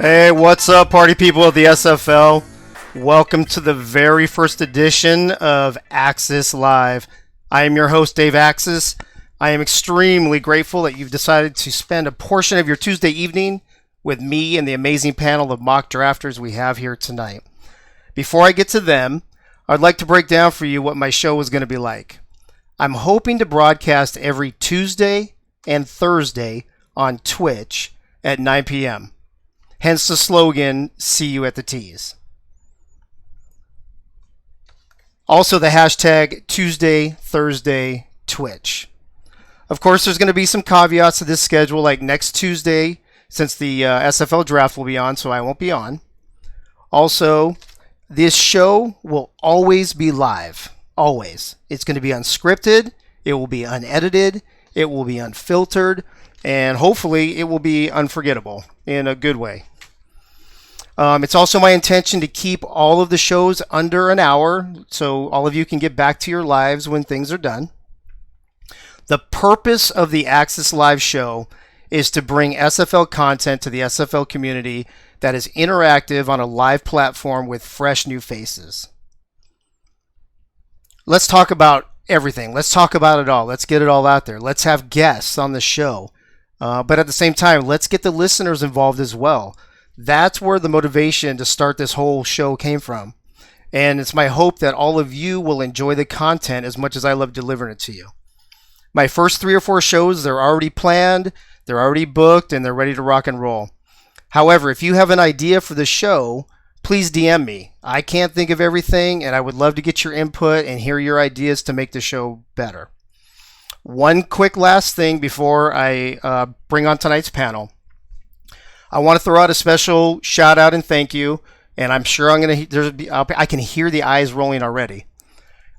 Hey, what's up, party people of the SFL? Welcome to the very first edition of Axis Live. I am your host, Dave Axis. I am extremely grateful that you've decided to spend a portion of your Tuesday evening with me and the amazing panel of mock drafters we have here tonight. Before I get to them, I'd like to break down for you what my show is going to be like. I'm hoping to broadcast every Tuesday and Thursday on Twitch at 9 p.m. Hence the slogan, see you at the tees. Also the hashtag Tuesday, Thursday, Twitch. Of course, there's going to be some caveats to this schedule, like next Tuesday, since the SFL Draft will be on, so I won't be on. Also, this show will always be live. Always. It's going to be unscripted. It will be unedited. It will be unfiltered. And hopefully, it will be unforgettable in a good way. It's also my intention to keep all of the shows under an hour so all of you can get back to your lives when things are done. The purpose of the Axis Live show is to bring SFL content to the SFL community that is interactive on a live platform with fresh new faces. Let's talk about everything. Let's talk about it all. Let's get it all out there. Let's have guests on the show. But at the same time, let's get the listeners involved as well. That's where the motivation to start this whole show came from. And it's my hope that all of you will enjoy the content as much as I love delivering it to you. My first 3 or 4 shows, they're already planned, they're already booked, and they're ready to rock and roll. However, if you have an idea for the show, please DM me. I can't think of everything, and I would love to get your input and hear your ideas to make the show better. One quick last thing before I bring on tonight's panel. I want to throw out a special shout out and thank you, and I'm sure I can hear the eyes rolling already.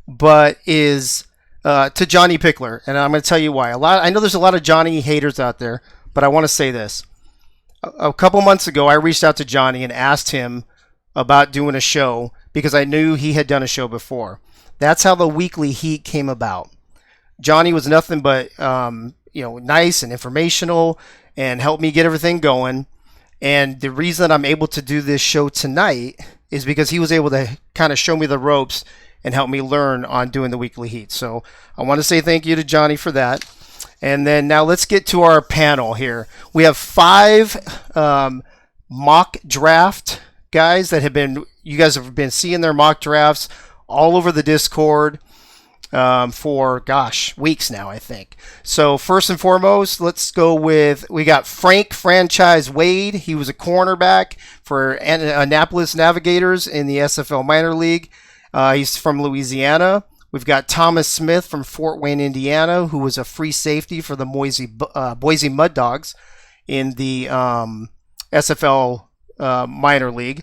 But is to Johnny Pickler, and I'm going to tell you why. I know there's a lot of Johnny haters out there, but I want to say this. A couple months ago, I reached out to Johnny and asked him about doing a show because I knew he had done a show before. That's how the Weekly Heat came about. Johnny was nothing but nice and informational and helped me get everything going. And the reason I'm able to do this show tonight is because he was able to kind of show me the ropes and help me learn on doing the Weekly Heat. So I want to say thank you to Johnny for that. And then now let's get to our panel here. We have 5 mock draft guys that you guys have been seeing their mock drafts all over the Discord for, weeks now, I think. So first and foremost, let's go with, we got Frank Franchise Wade. He was a cornerback for Annapolis Navigators in the SFL Minor League. He's from Louisiana. We've got Thomas Smith from Fort Wayne, Indiana, who was a free safety for the Boise Mud Dogs in the SFL Minor League.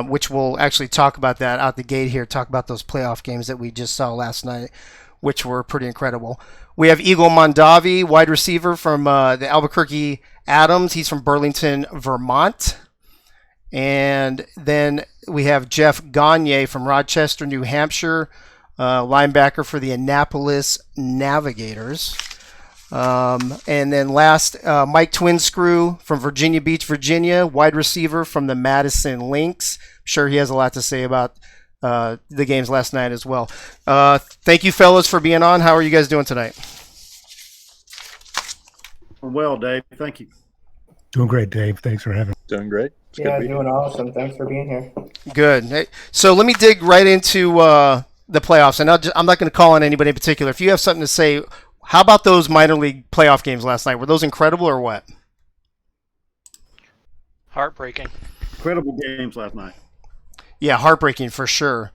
Which we'll actually talk about that out the gate here, talk about those playoff games that we just saw last night, which were pretty incredible. We have Eagle Mondavi, wide receiver from the Albuquerque Adams. He's from Burlington, Vermont. And then we have Jeff Gagne from Rochester, New Hampshire, linebacker for the Annapolis Navigators. And then last, Mike Twinscrew from Virginia Beach, Virginia, wide receiver from the Madison Lynx. I'm sure he has a lot to say about the games last night as well. Thank you, fellas, for being on. How are you guys doing tonight? Well, Dave, thank you. Doing great, Dave. Thanks for having me. Doing great. It's doing awesome. Thanks for being here. Good. Hey, so let me dig right into the playoffs. And I'm not going to call on anybody in particular. If you have something to say, how about those minor league playoff games last night? Were those incredible or what? Heartbreaking. Incredible games last night. Yeah, heartbreaking for sure.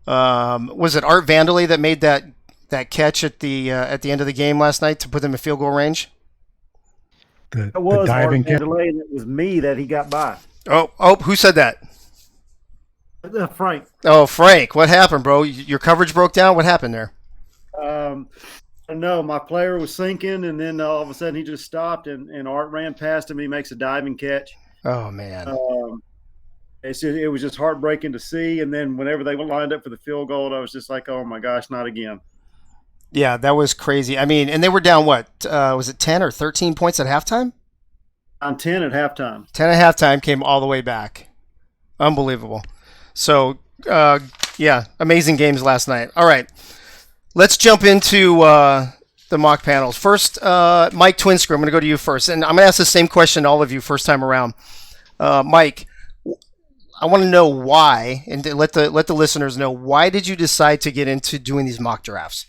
Was it Art Vandelay that made that catch at the end of the game last night to put them in field goal range? It was Art Vandelay, and it was me that he got by. Oh, who said that? Frank. Oh, Frank. What happened, bro? Your coverage broke down? What happened there? No, my player was sinking, and then all of a sudden he just stopped, and Art ran past him. He makes a diving catch. Oh, man. It was just heartbreaking to see. And then whenever they lined up for the field goal, I was just like, oh, my gosh, not again. Yeah, that was crazy. I mean, and they were down, what, was it 10 or 13 points at halftime? On 10 at halftime. 10 at halftime, came all the way back. Unbelievable. So, yeah, amazing games last night. All right, let's jump into the mock panels. First, Mike Twinscrew, I'm going to go to you first. And I'm going to ask the same question to all of you first time around. Mike, I want to know why, and to let the listeners know, why did you decide to get into doing these mock drafts?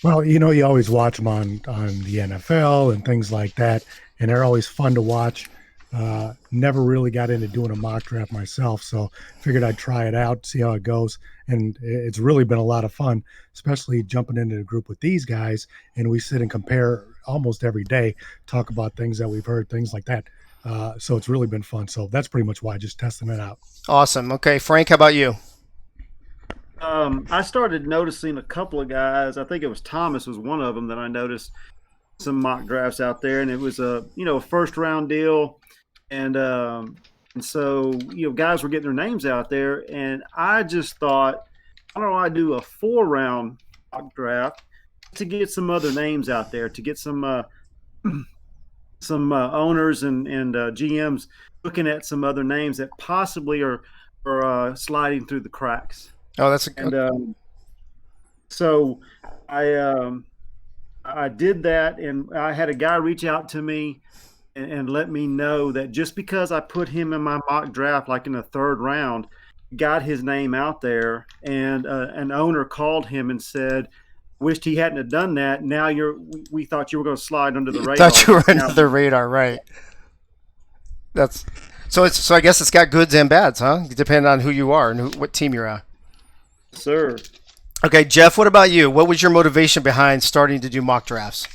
Well, you always watch them on the NFL and things like that, and they're always fun to watch. Never really got into doing a mock draft myself, so figured I'd try it out, see how it goes. And it's really been a lot of fun, especially jumping into the group with these guys, and we sit and compare almost every day, talk about things that we've heard, things like that. So it's really been fun. So that's pretty much why, just testing it out. Awesome. Okay, Frank, how about you? I started noticing a couple of guys. I think it was Thomas was one of them that I noticed some mock drafts out there, and it was a first round deal, and so guys were getting their names out there, and I just thought, I don't know, I do a 4-round mock draft to get some other names out there, to get some owners and GMs looking at some other names that possibly are sliding through the cracks. Oh, that's a good. And so I did that, and I had a guy reach out to me and let me know that just because I put him in my mock draft, like in the 3rd round, got his name out there, and an owner called him and said, "Wished he hadn't have done that. Now we thought you were going to slide under the radar." Thought you were under the radar, right? That's so. I guess it's got goods and bads, huh? Depending on who you are and what team you're at. Sir. Okay, Jeff, what about you? What was your motivation behind starting to do mock drafts?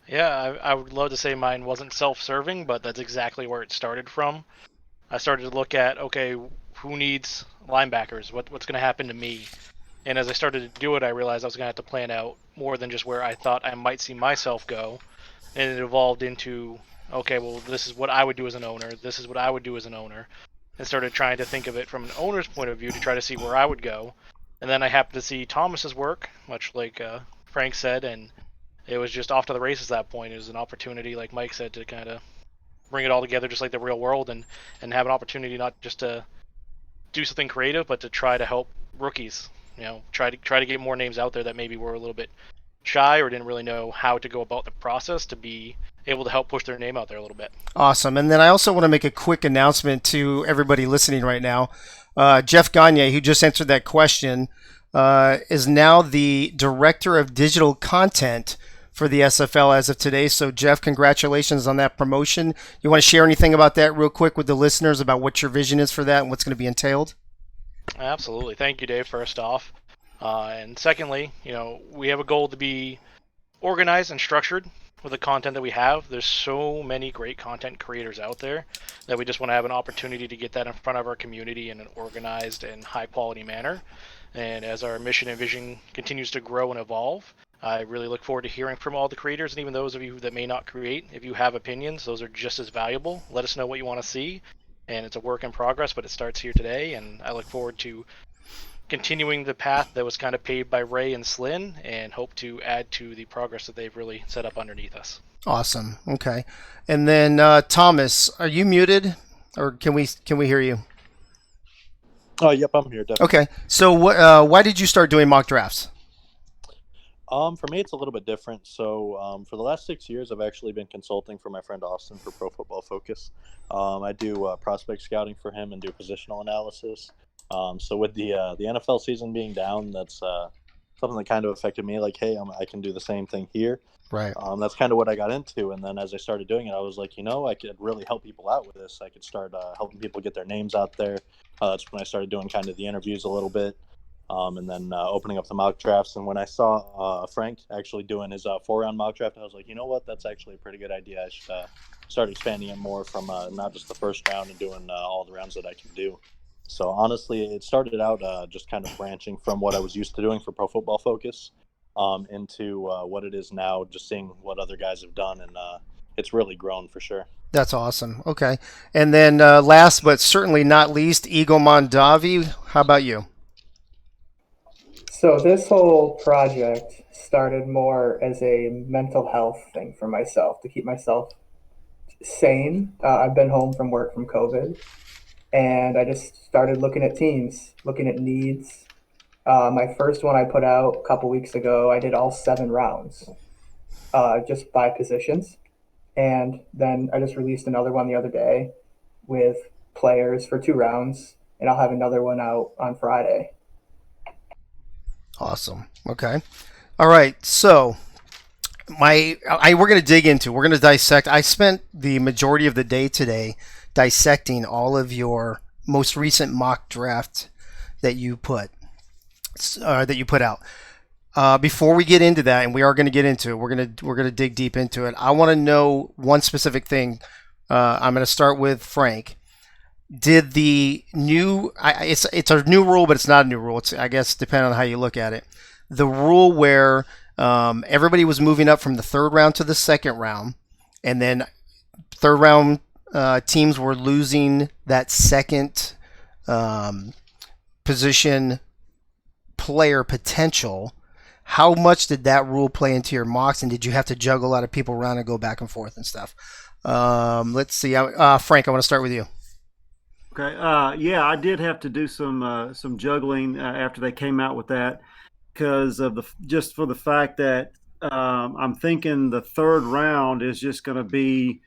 Yeah, I would love to say mine wasn't self-serving, but that's exactly where it started from. I started to look at, okay, who needs linebackers? What's going to happen to me? And as I started to do it, I realized I was going to have to plan out more than just where I thought I might see myself go. And it evolved into, okay, well, this is what I would do as an owner. This is what I would do as an owner. And started trying to think of it from an owner's point of view to try to see where I would go. And then I happened to see Thomas's work, much like Frank said, and it was just off to the races at that point. It was an opportunity, like Mike said, to kind of bring it all together just like the real world and have an opportunity not just to do something creative, but to try to help rookies. Try to get more names out there that maybe were a little bit shy or didn't really know how to go about the process to be able to help push their name out there a little bit. Awesome. And then I also want to make a quick announcement to everybody listening right now. Jeff Gagne, who just answered that question, is now the Director of Digital Content for the SFL as of today. So, Jeff, congratulations on that promotion. You want to share anything about that real quick with the listeners about what your vision is for that and what's going to be entailed? Absolutely. Thank you, Dave, first off. And secondly, we have a goal to be organized and structured with the content that we have. There's so many great content creators out there that we just want to have an opportunity to get that in front of our community in an organized and high quality manner. And as our mission and vision continues to grow and evolve, I really look forward to hearing from all the creators, and even those of you that may not create. If you have opinions, those are just as valuable. Let us know what you want to see. And it's a work in progress, but it starts here today, and I look forward to continuing the path that was kind of paved by Ray and Slyn, and hope to add to the progress that they've really set up underneath us. Awesome. Okay. And then Thomas, are you muted, or can we hear you? Oh, yep, I'm here. Definitely. Okay. So why did you start doing mock drafts? For me, it's a little bit different. So for the last 6 years, I've actually been consulting for my friend Austin for Pro Football Focus. I do prospect scouting for him and do positional analysis. So with the NFL season being down, that's something that kind of affected me. Like, hey, I can do the same thing here. Right. That's kind of what I got into. And then as I started doing it, I was like, I could really help people out with this. I could start helping people get their names out there. That's when I started doing kind of the interviews a little bit. And then opening up the mock drafts. And when I saw Frank actually doing his 4-round mock draft, I was like, you know what? That's actually a pretty good idea. I should start expanding it more from not just the first round and doing all the rounds that I can do. So honestly, it started out just kind of branching from what I was used to doing for Pro Football Focus into what it is now, just seeing what other guys have done. And it's really grown for sure. That's awesome. Okay. And then last but certainly not least, Eagle Mondavi. How about you? So this whole project started more as a mental health thing for myself to keep myself sane. I've been home from work from COVID, and I just started looking at teams, looking at needs. My first one I put out a couple weeks ago, I did all 7 rounds, just by positions. And then I just released another one the other day with players for 2 rounds, and I'll have another one out on Friday. Awesome. Okay. All right. So we're going to dig into. We're going to dissect. I spent the majority of the day today dissecting all of your most recent mock draft that you put out. Before we get into that, and we are going to get into it, we're going to dig deep into it. I want to know one specific thing. I'm going to start with Frank. Did the new? It's a new rule, but it's not a new rule. It's, I guess, depending on how you look at it. The rule where everybody was moving up from the third round to the second round, and then third round teams were losing that second position player potential. How much did that rule play into your mocks, and did you have to juggle a lot of people around and go back and forth and stuff? Let's see. Frank, I want to start with you. Okay. Yeah, I did have to do some juggling after they came out with that because of just for the fact that I'm thinking the third round is just going to be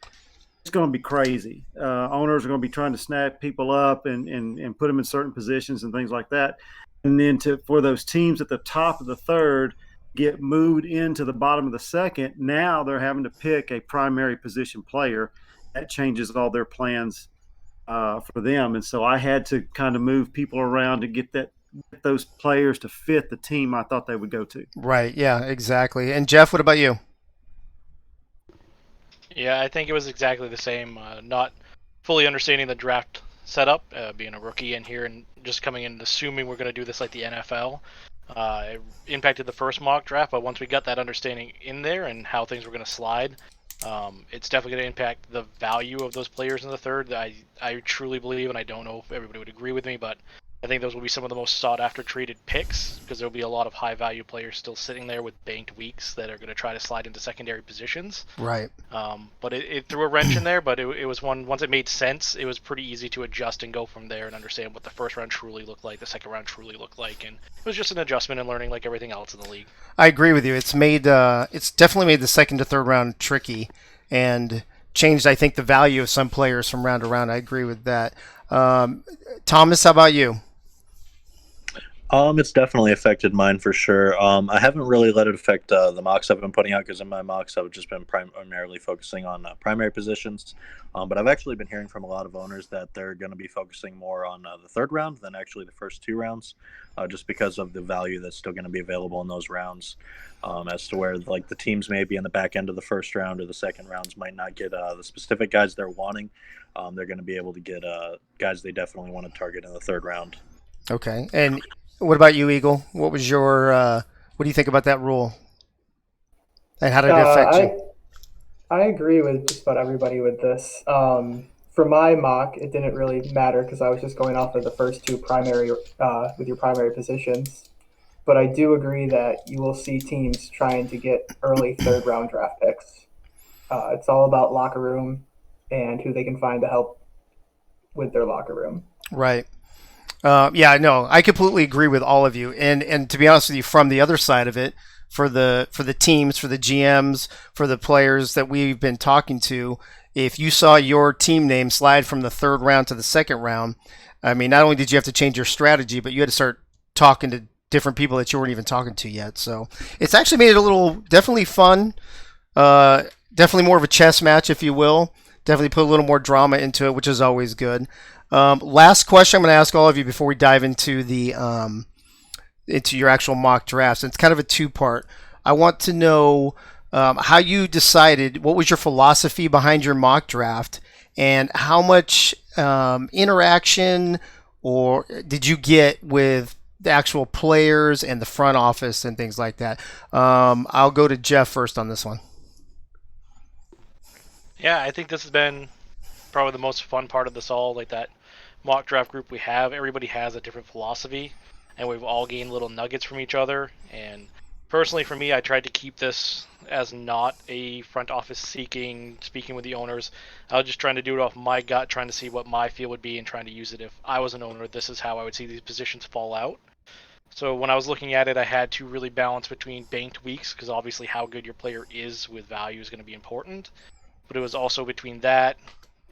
crazy. Owners are going to be trying to snap people up and put them in certain positions and things like that. And then for those teams at the top of the third get moved into the bottom of the second, now they're having to pick a primary position player. That changes all their plans for them. And so I had to kind of move people around to get those players to fit the team I thought they would go to. Right. Yeah, exactly. And Jeff, what about you? Yeah, I think it was exactly the same. Not fully understanding the draft setup, being a rookie in here and just coming in and assuming we're going to do this like the NFL. It impacted the first mock draft, but once we got that understanding in there and how things were going to slide, it's definitely going to impact the value of those players in the third. I truly believe, and I don't know if everybody would agree with me, but I think those will be some of the most sought after traded picks because there'll be a lot of high value players still sitting there with banked weeks that are going to try to slide into secondary positions. Right. But it threw a wrench in there, but it was once it made sense, it was pretty easy to adjust and go from there and understand what the first round truly looked like, the second round truly looked like, and it was just an adjustment and learning like everything else in the league. I agree with you. It's definitely made the second to third round tricky and changed, I think, the value of some players from round to round. I agree with that. Thomas, how about you? It's definitely affected mine for sure. I haven't really let it affect the mocks I've been putting out because in my mocks I've just been primarily focusing on primary positions. But I've actually been hearing from a lot of owners that they're going to be focusing more on the third round than actually the first 2 rounds, just because of the value that's still going to be available in those rounds. As to where like the teams may be in the back end of the first round or the second rounds might not get the specific guys they're wanting. They're going to be able to get guys they definitely want to target in the third round. Okay. And what about you, Eagle? What was your what do you think about that rule? And how did it affect you? I agree with just about everybody with this. For my mock, it didn't really matter because I was just going off of the first 2 primary with your primary positions. But I do agree that you will see teams trying to get early third round draft picks. It's all about locker room and who they can find to help with their locker room. Right. Yeah, no, I completely agree with all of you. And to be honest with you, from the other side of it, for the teams, for the GMs, for the players that we've been talking to, if you saw your team name slide from the third round to the second round, I mean, not only did you have to change your strategy, but you had to start talking to different people that you weren't even talking to yet. So it's actually made it a little definitely fun, definitely more of a chess match, if you will. Definitely put a little more drama into it, which is always good. Last question I'm going to ask all of you before we dive into the into your actual mock drafts. It's kind of a 2-part. I want to know how you decided, what was your philosophy behind your mock draft, and how much interaction or did you get with the actual players and the front office and things like that. I'll go to Jeff first on this one. Yeah, I think this has been probably the most fun part of this all, like that mock draft group we have. Everybody has a different philosophy. and we've all gained little nuggets from each other. And personally, for me, I tried to keep this as not a front office speaking with the owners. I was just trying to do it off my gut, trying to see what my feel would be and trying to use it if I was an owner. This is how I would see these positions fall out. So when I was looking at it, I had to really balance between banked weeks, because obviously how good your player is with value is going to be important. But it was also between that,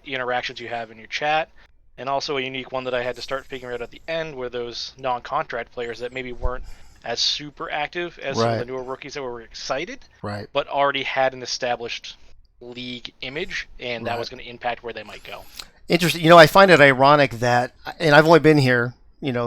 the interactions you have in your chat, and also a unique one that I had to start figuring out at the end were those non-contract players that maybe weren't as super active as some of the Right. newer rookies that were excited, Right. but already had an established league image, and that Right. was going to impact where they might go. Interesting. You know, I find it ironic that, and I've only been here,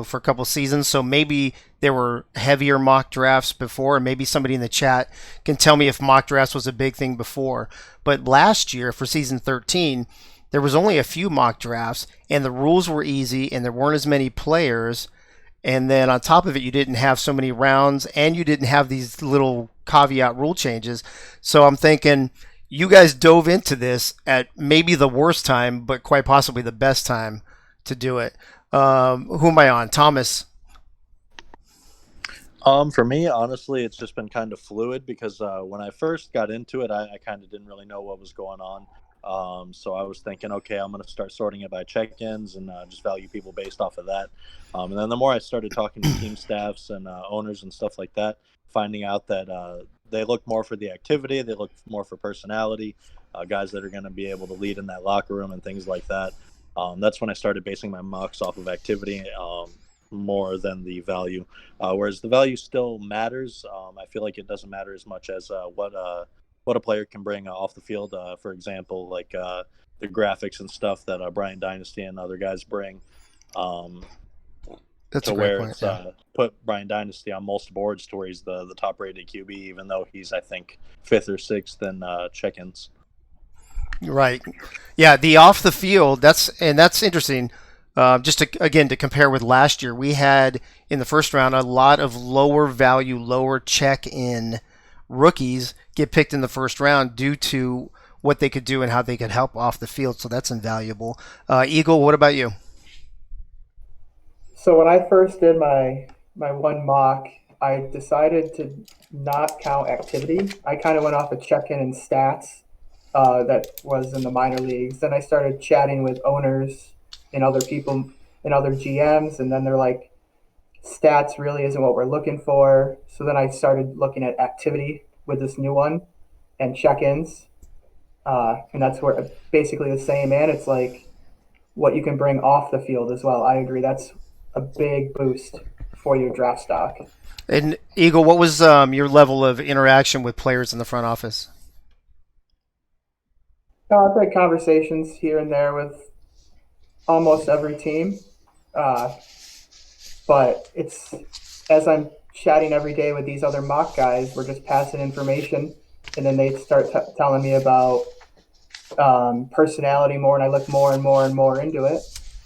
for a couple seasons, so maybe there were heavier mock drafts before, and maybe somebody in the chat can tell me if mock drafts was a big thing before. But last year for season 13, there was only a few mock drafts, and the rules were easy, and there weren't as many players. And then on top of it, you didn't have so many rounds, and you didn't have these little caveat rule changes. So I'm thinking you guys dove into this at maybe the worst time, but quite possibly the best time to do it. Who am I on? Thomas. For me, honestly, it's just been kind of fluid because when I first got into it, I kind of didn't really know what was going on. So I was thinking, okay, I'm going to start sorting it by check-ins and just value people based off of that. And then the more I started talking to team staffs and owners and stuff like that, finding out that they look more for the activity, they look more for personality, guys that are going to be able to lead in that locker room and things like that. That's when I started basing my mocks off of activity more than the value. Whereas the value still matters. I feel like it doesn't matter as much as what a player can bring off the field. For example, like the graphics and stuff that Brian Dynasty and other guys bring. That's to a great where point. it's Yeah. put Brian Dynasty on most boards to where he's the top rated QB, even though he's, I think, 5th or 6th in check-ins. Right. Yeah, the off the field, that's interesting. Just to compare with last year, we had in the first round a lot of lower value, lower check in rookies get picked in the first round due to what they could do and how they could help off the field. So that's invaluable. Eagle, what about you? So when I first did my one mock, I decided to not count activity. I kind of went off a check-in and stats that was in the minor leagues. Then I started chatting with owners and other people and other GMs, and then they're like, stats really isn't what we're looking for. So then I started looking at activity with this new one and check-ins, and that's where basically the same. And it's like what you can bring off the field as well. I agree. That's a big boost for your draft stock. And Eagle, what was your level of interaction with players in the front office? I've had conversations here and there with almost every team, uh, but it's as I'm chatting every day with these other mock guys, we're just passing information, and then they start telling me about personality more, and I look more and more and more into it,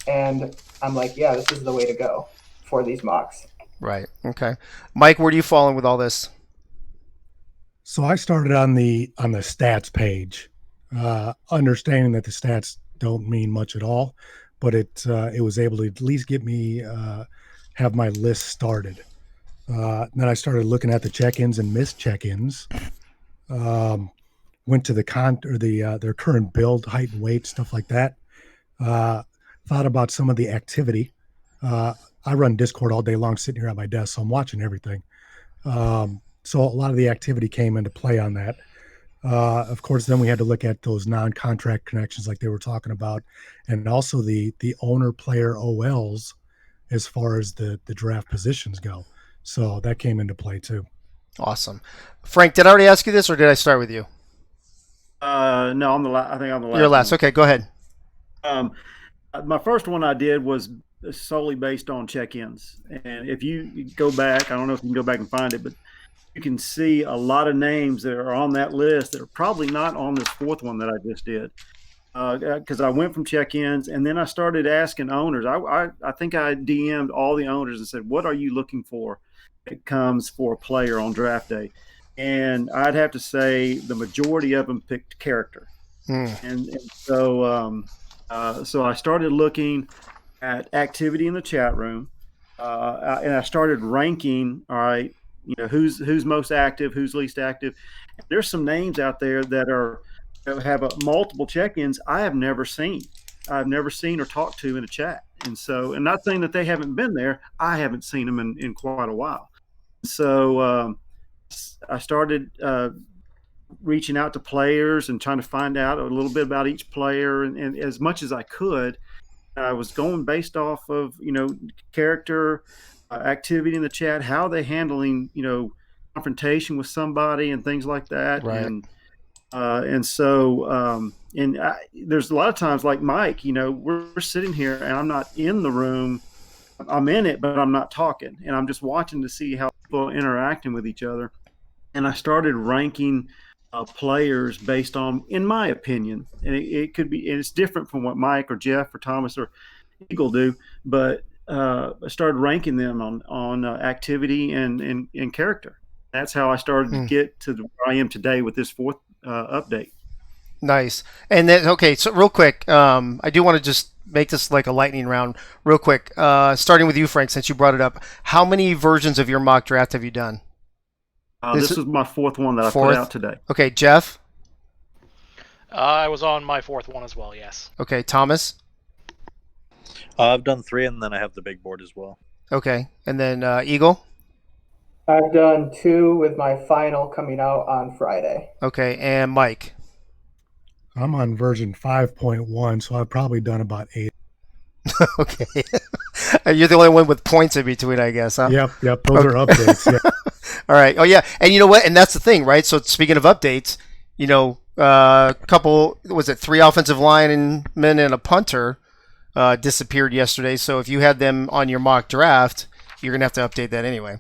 and I'm like, yeah, this is the way to go for these mocks. Right. Okay. Mike, where do you fall in with all this? So I started on the stats page, understanding that the stats don't mean much at all, but it was able to at least get me have my list started. Then I started looking at the check-ins and missed check-ins. Went to their current build, height and weight, stuff like that. Thought about some of the activity. I run Discord all day long, sitting here at my desk, so I'm watching everything. So a lot of the activity came into play on that. Of course, then we had to look at those non-contract connections like they were talking about, and also the owner-player OLs as far as the draft positions go. So that came into play too. Awesome. Frank, did I already ask you this, or did I start with you? No, I think I'm the last. You're last. one. Okay, go ahead. My first one I did was solely based on check-ins, and if you go back, I don't know if you can go back and find it, but you can see a lot of names that are on that list that are probably not on this fourth one that I just did. Because I went from check-ins, and then I started asking owners. I think I DM'd all the owners and said, "What are you looking for? It comes for a player on draft day," and I'd have to say the majority of them picked character. And so I started looking at activity in the chat room. and I started ranking. All right, who's most active, who's least active. There's some names out there that have multiple check-ins I have never seen. I've never seen or talked to in a chat. And so, and not saying that they haven't been there, I haven't seen them in quite a while. So I started reaching out to players and trying to find out a little bit about each player, and as much as I could. I was going based off of character, activity in the chat, how they handling confrontation with somebody and things like that, Right. and so there's a lot of times like Mike, we're sitting here and I'm not in the room, I'm in it, but I'm not talking, and I'm just watching to see how people are interacting with each other. And I started ranking players based on, in my opinion, and it could be, and it's different from what Mike or Jeff or Thomas or Eagle do, but I started ranking them on activity and character. That's how I started to get to where I am today with this fourth update. Nice. And then, okay, so real quick, I do want to just make this like a lightning round real quick. Starting with you, Frank, since you brought it up. How many versions of your mock draft have you done? This is my fourth one that I put out today. Okay, Jeff? I was on my fourth one as well, yes. Okay, Thomas? I've done 3, and then I have the big board as well. Okay, and then Eagle? I've done 2 with my final coming out on Friday. Okay, and Mike? I'm on version 5.1, so I've probably done about 8. Okay. You're the only one with points in between, I guess, huh? Yep. Those are updates. Yeah. All right. Oh, yeah. And you know what? And that's the thing, right? So speaking of updates, couple, was it 3 offensive linemen and a punter disappeared yesterday. So if you had them on your mock draft, you're going to have to update that anyway.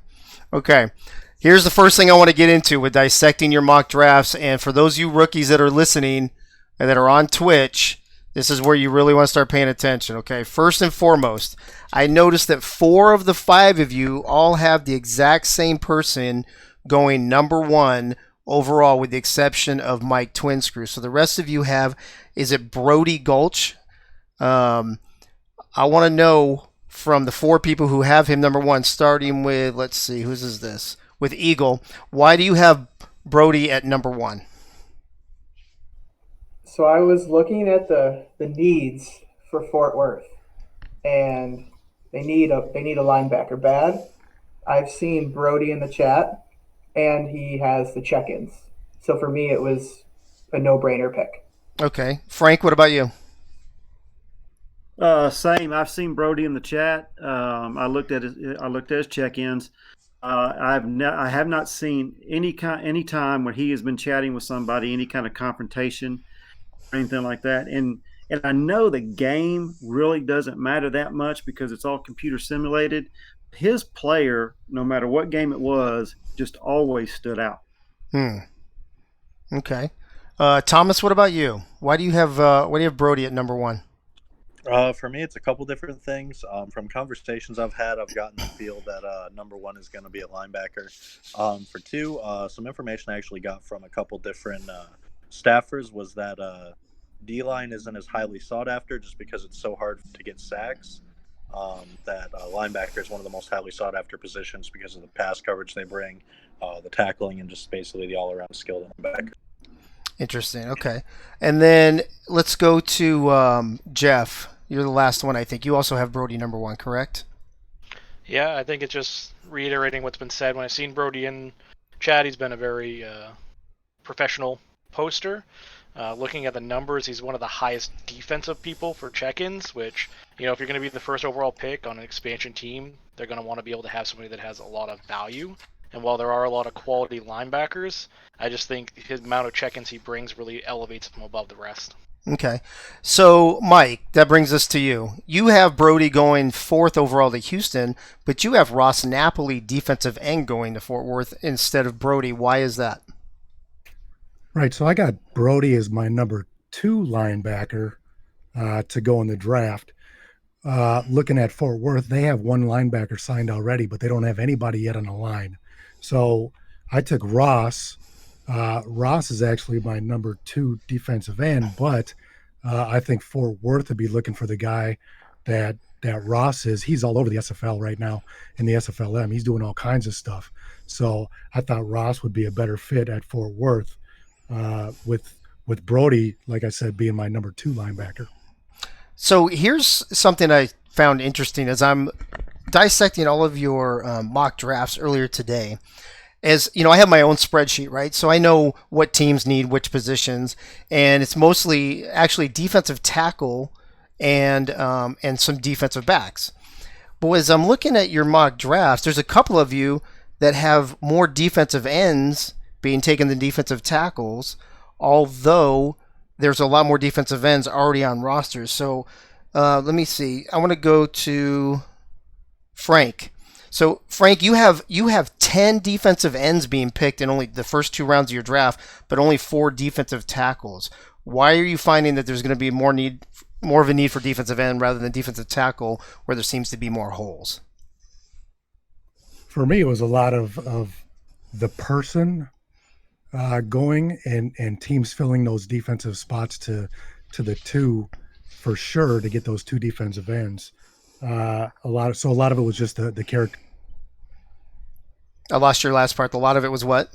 Okay. Here's the first thing I want to get into with dissecting your mock drafts. And for those of you rookies that are listening and that are on Twitch, this is where you really want to start paying attention, okay? First and foremost, I noticed that 4 of the 5 of you all have the exact same person going number 1 overall, with the exception of Mike Twinscrew. So the rest of you have, is it Brody Gulch? I want to know from the 4 people who have him number 1, starting with, let's see, whose is this? With Eagle. Why do you have Brody at number 1? So I was looking at the needs for Fort Worth, and they need a linebacker bad. I've seen Brody in the chat, and he has the check-ins. So for me, it was a no-brainer pick. Okay, Frank, what about you? Same. I've seen Brody in the chat. I looked at his check-ins. I have not seen any time when he has been chatting with somebody, any kind of confrontation or anything like that. And I know the game really doesn't matter that much because it's all computer simulated. His player, no matter what game it was, just always stood out. Okay. Thomas, what about you? Why do you have Brody at number 1? For me, it's a couple different things. From conversations I've had, I've gotten the feel that number 1 is going to be a linebacker. For 2, some information I actually got from a couple different staffers was that D-line isn't as highly sought after just because it's so hard to get sacks. That linebacker is one of the most highly sought after positions because of the pass coverage they bring, the tackling, and just basically the all-around skill of the linebacker. Interesting. Okay. And then let's go to Jeff. You're the last one, I think. You also have Brody number 1, correct? Yeah, I think it's just reiterating what's been said. When I've seen Brody in chat, he's been a very professional poster. Looking at the numbers, he's one of the highest defensive people for check-ins, which, if you're going to be the first overall pick on an expansion team, they're going to want to be able to have somebody that has a lot of value. And while there are a lot of quality linebackers, I just think his amount of check-ins he brings really elevates him above the rest. Okay. So, Mike, that brings us to you. You have Brody going 4th overall to Houston, but you have Ross Napoli, defensive end, going to Fort Worth instead of Brody. Why is that? Right, so I got Brody as my number 2 linebacker to go in the draft. Looking at Fort Worth, they have 1 linebacker signed already, but they don't have anybody yet on the line. So I took Ross. Ross is actually my number 2 defensive end, but I think Fort Worth would be looking for the guy that Ross is. He's all over the SFL right now in the SFLM. He's doing all kinds of stuff. So I thought Ross would be a better fit at Fort Worth, with Brody, like I said, being my number 2 linebacker. So here's something I found interesting as I'm dissecting all of your mock drafts earlier today. As you know, I have my own spreadsheet, right? So I know what teams need which positions, and it's mostly actually defensive tackle and some defensive backs. But as I'm looking at your mock drafts, there's a couple of you that have more defensive ends being taken than defensive tackles, although there's a lot more defensive ends already on rosters. So let me see. I want to go to Frank. So Frank, you have 10 defensive ends being picked in only the first 2 rounds of your draft, but only 4 defensive tackles. Why are you finding that there's going to be more of a need for defensive end rather than defensive tackle, where there seems to be more holes? For me, it was a lot of the person going and teams filling those defensive spots to the 2 for sure to get those 2 defensive ends. A lot of it was just the character. I lost your last part. A lot of it was what?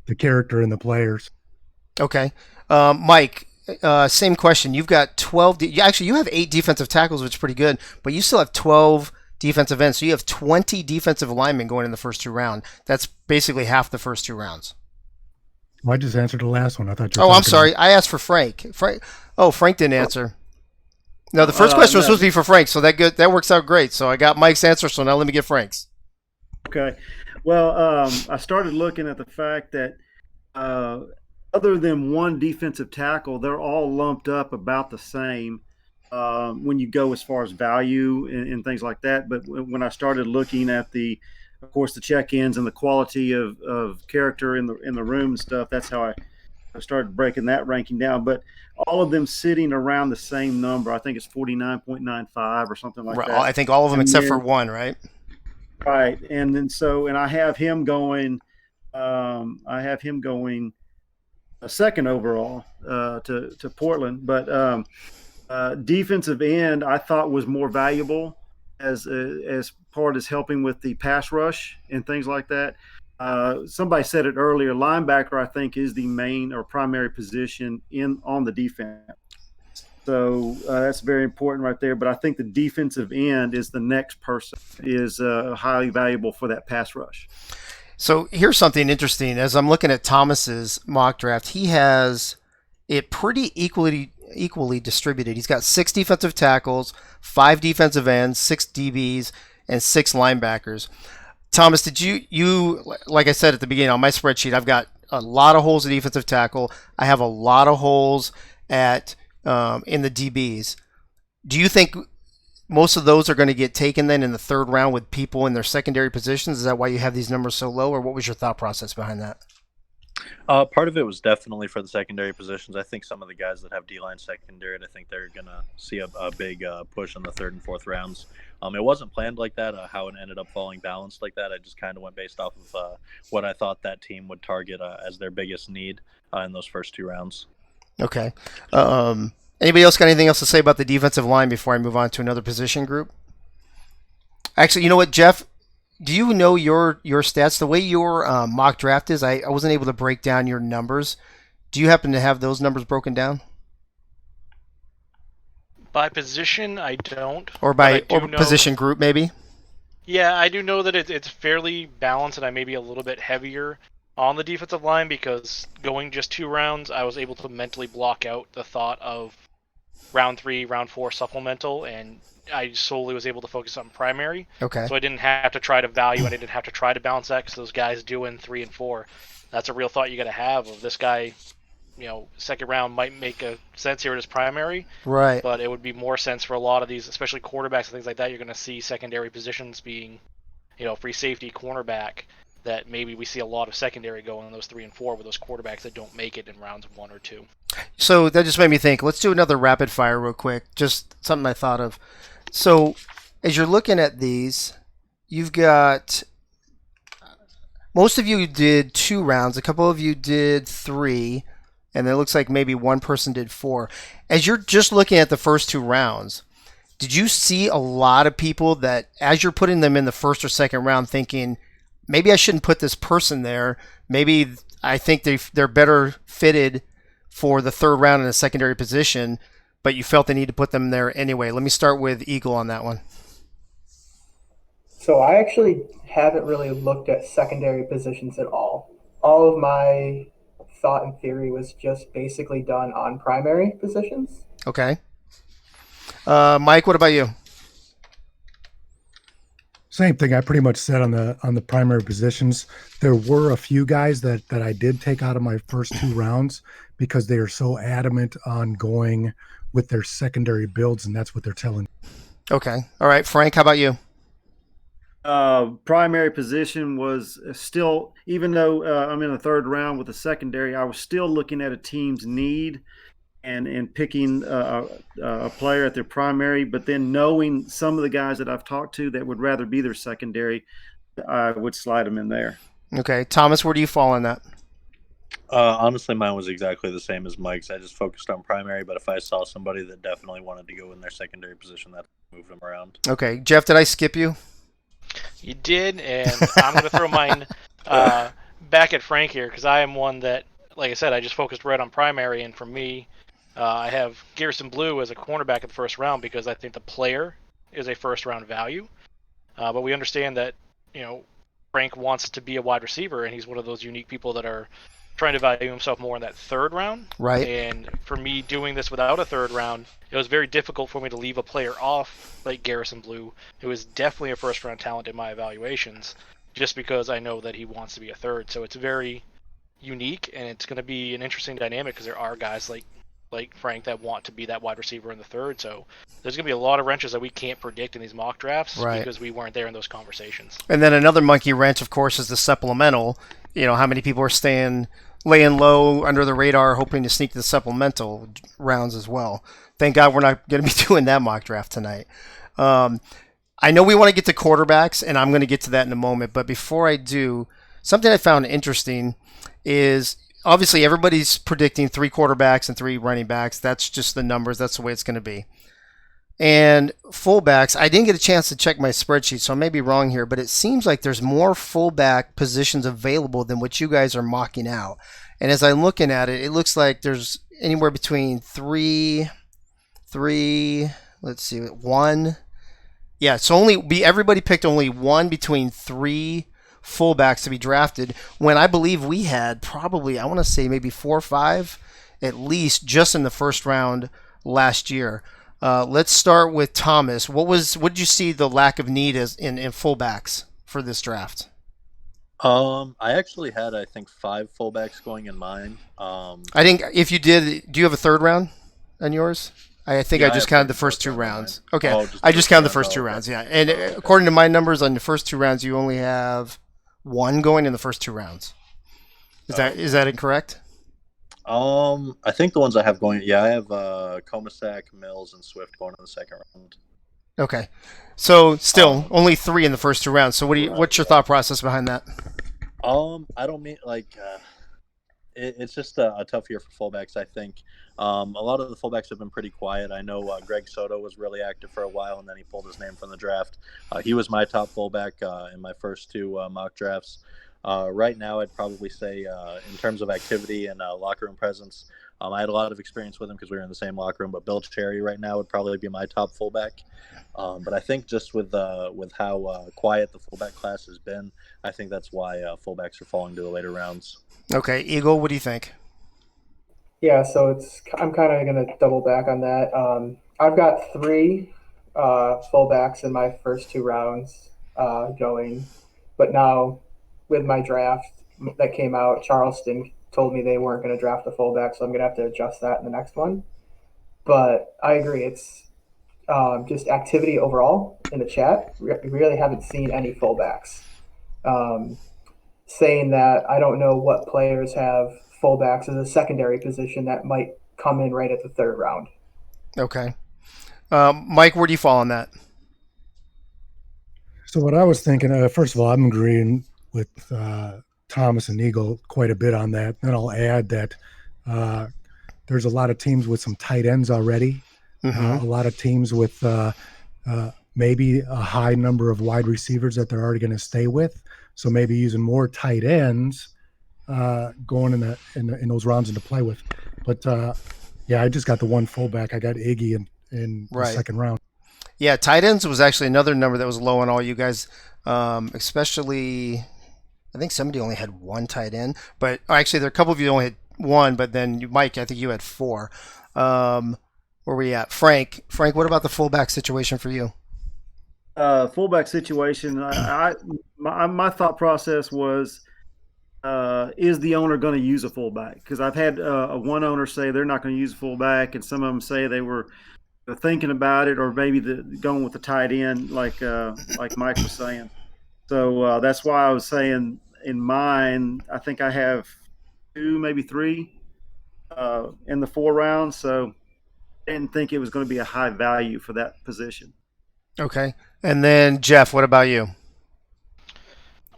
The character and the players. Okay. Mike, same question. You've got 12. Actually, you have 8 defensive tackles, which is pretty good, but you still have 12 defensive ends. So you have 20 defensive linemen going in the first 2 rounds. That's basically half the first 2 rounds. Well, I just answered the last one. I thought you were I'm sorry. I asked for Frank. Frank didn't answer. No, the first question was supposed to be for Frank, so that works out great. So I got Mike's answer, so now let me get Frank's. Okay. Well, I started looking at the fact that other than one defensive tackle, they're all lumped up about the same when you go as far as value and things like that. But when I started looking at of course, the check-ins and the quality of character in the room and stuff, that's how I started breaking that ranking down. But all of them sitting around the same number. I think it's 49.95 or something like that. I think all of them except for one, right? Right. And then I have him going a second overall to Portland. But defensive end I thought was more valuable as part as helping with the pass rush and things like that. Somebody said it earlier. Linebacker, I think, is the main or primary position on the defense. So that's very important right there. But I think the defensive end is the next person, is highly valuable for that pass rush. So here's something interesting. As I'm looking at Thomas's mock draft, he has it pretty equally distributed. He's got 6 defensive tackles, 5 defensive ends, 6 DBs, and 6 linebackers. Thomas, did you like I said at the beginning on my spreadsheet, I've got a lot of holes at defensive tackle. I have a lot of holes at in the DBs. Do you think most of those are going to get taken then in the 3rd round with people in their secondary positions? Is that why you have these numbers so low, or what was your thought process behind that? Part of it was definitely for the secondary positions. I think some of the guys that have D-line secondary, I think they're going to see a big push in the 3rd and 4th rounds. It wasn't planned like that, how it ended up falling balanced like that. I just kind of went based off of what I thought that team would target as their biggest need in those first 2 rounds. Okay. Anybody else got anything else to say about the defensive line before I move on to another position group? Actually, you know what, Jeff? Do you know your stats? The way your mock draft is, I wasn't able to break down your numbers. Do you happen to have those numbers broken down? By position, I don't. Or position group, maybe? Yeah, I do know that it's fairly balanced, and I may be a little bit heavier on the defensive line because going just 2 rounds, I was able to mentally block out the thought of round 3, round 4 supplemental, and I solely was able to focus on primary. Okay. So I didn't have to try to value, and I didn't have to try to balance that because those guys do in 3 and 4. That's a real thought you got to have of this guy. You know, 2nd round might make a sense here as primary, right? But it would be more sense for a lot of these, especially quarterbacks and things like that. You're going to see secondary positions being, free safety, cornerback. That maybe we see a lot of secondary going in those 3 and 4 with those quarterbacks that don't make it in rounds 1 or 2. So that just made me think. Let's do another rapid fire real quick. Just something I thought of. So as you're looking at these, you've got most of you did 2 rounds. A couple of you did 3, and it looks like maybe one person did 4. As you're just looking at the first 2 rounds, Did you see a lot of people that, as you're putting them in the first or second round, thinking, maybe I shouldn't put this person there. Maybe I think they're better fitted for the third round in a secondary position, but you felt the need to put them there anyway. Let me start with Eagle on that one. So I actually haven't really looked at secondary positions at all. All of my thought and theory was just basically done on primary positions. Okay. Mike, what about you? Same thing. I pretty much said on the primary positions. There were a few guys that I did take out of my first 2 rounds because they are so adamant on going with their secondary builds, and that's what they're telling. Okay. All right, Frank, how about you? Primary position was still, even though I'm in the third round with the secondary, I was still looking at a team's need and picking a player at their primary, but then knowing some of the guys that I've talked to that would rather be their secondary, I would slide them in there. Okay. Thomas, where do you fall on that? Honestly, mine was exactly the same as Mike's. I just focused on primary, but if I saw somebody that definitely wanted to go in their secondary position, that moved them around. Okay. Jeff, did I skip you? You did, and I'm going to throw mine back at Frank here because I am one that, like I said, I just focused right on primary, and for me, I have Garrison Blue as a cornerback in the first round because I think the player is a first-round value. But we understand that, Frank wants to be a wide receiver, and he's one of those unique people that are trying to value himself more in that third round. Right. And for me doing this without a third round, it was very difficult for me to leave a player off like Garrison Blue, who is definitely a first round talent in my evaluations, just because I know that he wants to be a third. So it's very unique, and it's going to be an interesting dynamic because there are guys like Frank that want to be that wide receiver in the third. So there's going to be a lot of wrenches that we can't predict in these mock drafts because we weren't there in those conversations. And then another monkey wrench, of course, is the supplemental. How many people are laying low under the radar, hoping to sneak the supplemental rounds as well. Thank God we're not going to be doing that mock draft tonight. I know we want to get to quarterbacks, and I'm going to get to that in a moment. But before I do, something I found interesting is obviously everybody's predicting 3 quarterbacks and 3 running backs. That's just the numbers. That's the way it's going to be. And fullbacks, I didn't get a chance to check my spreadsheet, so I may be wrong here, but it seems like there's more fullback positions available than what you guys are mocking out. And as I'm looking at it, it looks like there's anywhere between 1. Yeah, so everybody picked only 1 between 3 fullbacks to be drafted, when I believe we had probably, I want to say maybe 4 or 5 at least just in the first round last year. Let's start with Thomas. What did you see the lack of need as in fullbacks for this draft? I actually had, I think, 5 fullbacks going in mine. I think if you did, do you have a third round on yours? I think I just counted the first 2 rounds. Okay, I just counted the first 2 rounds, yeah. And according to my numbers on the first 2 rounds, you only have 1 going in the first 2 rounds. Is that incorrect? I think the ones I have going, I have Comasack, Mills, and Swift going in the second round. Okay, so still only 3 in the first 2 rounds. So what's your thought process behind that? I don't mean it's just a tough year for fullbacks. I think a lot of the fullbacks have been pretty quiet. I know Greg Soto was really active for a while, and then he pulled his name from the draft. He was my top fullback in my first 2 mock drafts. Right now, I'd probably say in terms of activity and locker room presence, I had a lot of experience with him because we were in the same locker room. But Bill Cherry right now would probably be my top fullback. But I think just with how quiet the fullback class has been, I think that's why fullbacks are falling to the later rounds. Okay, Eagle, what do you think? Yeah, so I'm kind of going to double back on that. I've got 3 fullbacks in my first 2 rounds going, but now with my draft that came out, Charleston told me they weren't going to draft a fullback, so I'm going to have to adjust that in the next one. But I agree, it's just activity overall in the chat. We really haven't seen any fullbacks. Saying that I don't know what players have fullbacks as a secondary position that might come in right at the 3rd round. Okay. Mike, where do you fall on that? So what I was thinking, first of all, I'm agreeing with Thomas and Eagle quite a bit on that. Then I'll add that there's a lot of teams with some tight ends already. Mm-hmm. A lot of teams with maybe a high number of wide receivers that they're already going to stay with. So maybe using more tight ends going in those rounds and to play with. But yeah, I just got the one fullback. I got Iggy in the Right. second round. Yeah, tight ends was actually another number that was low on all you guys, especially. I think somebody only had one tight end, but actually there are a couple of you only had one, but then you, Mike, I think you had four. Where we at? Frank, what about the fullback situation for you? Fullback situation. My thought process was, is the owner going to use a fullback? Because I've had one owner say they're not going to use a fullback, and some of them say they were thinking about it, or maybe going with the tight end, like Mike was saying. So that's why I was saying in mine, I think I have two, maybe three in the 4 rounds. So I didn't think it was going to be a high value for that position. Okay. And then Jeff, what about you?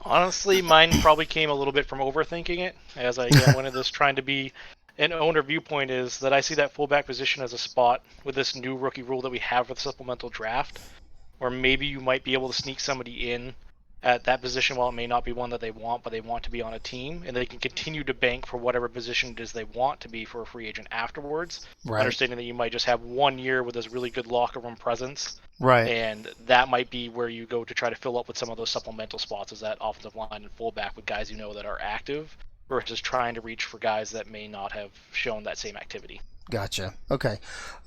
Honestly, mine probably came a little bit from overthinking it. As I again went into this trying to be an owner viewpoint, is that I see that fullback position as a spot with this new rookie rule that we have with supplemental draft, where maybe you might be able to sneak somebody in at that position while it may not be one that they want, but they want to be on a team, and they can continue to bank for whatever position it is they want to be for a free agent afterwards. Right. Understanding that you might just have 1 year with this really good locker room presence, Right. and that might be where you go to try to fill up with some of those supplemental spots, as that offensive line and fullback with guys you know that are active, versus trying to reach for guys that may not have shown that same activity. Gotcha. Okay.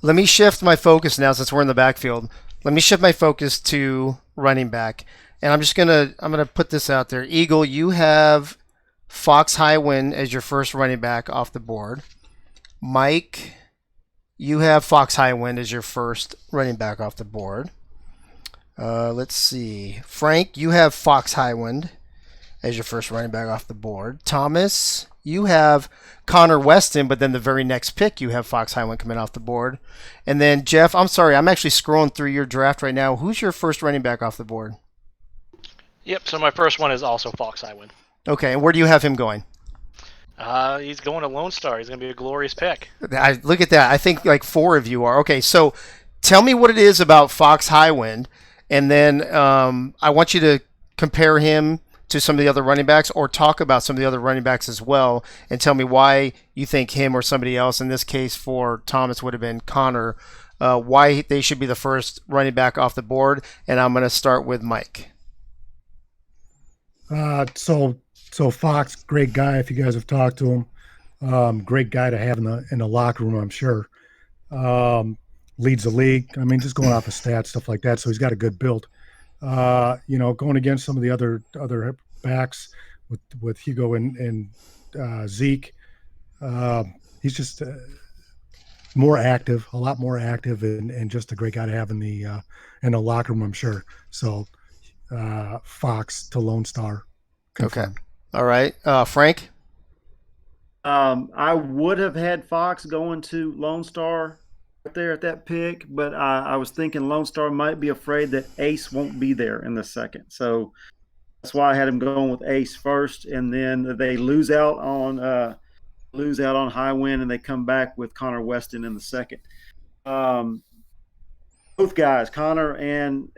Let me shift my focus now since we're in the backfield. Let me shift my focus to running back. And I'm gonna put this out there. Eagle, you have Fox Highwind as your first running back off the board. Mike, you have Fox Highwind as your first running back off the board. Let's see. Frank, you have Fox Highwind as your first running back off the board. Thomas, you have Connor Weston, but then the very next pick you have Fox Highwind coming off the board. And then Jeff, I'm sorry, I'm actually scrolling through your draft right now. Who's your first running back off the board? Yep, so my first one is also Fox Highwind. Okay, and where do you have him going? He's going to Lone Star. He's going to be a glorious pick. Look at that. I think like four of you are. Okay, so tell me what it is about Fox Highwind, and then I want you to compare him to some of the other running backs, or talk about some of the other running backs as well, and tell me why you think him or somebody else, in this case for Thomas would have been Connor, why they should be the first running back off the board. And I'm going to start with Mike. So Fox, great guy. If you guys have talked to him, great guy to have in the locker room, I'm sure. Leads the league. I mean, just going off of stats, stuff like that. So he's got a good build. Going against some of the other backs with Hugo and Zeke, he's just more active, a lot more active, and just a great guy to have in the locker room, I'm sure. So Fox to Lone Star. Confirmed. Okay. All right. Frank? I would have had Fox going to Lone Star right there at that pick, but I was thinking Lone Star might be afraid that Ace won't be there in the second. So that's why I had him going with Ace first, and then they lose out on Highwind, and they come back with Connor Weston in the second. Both guys, Connor and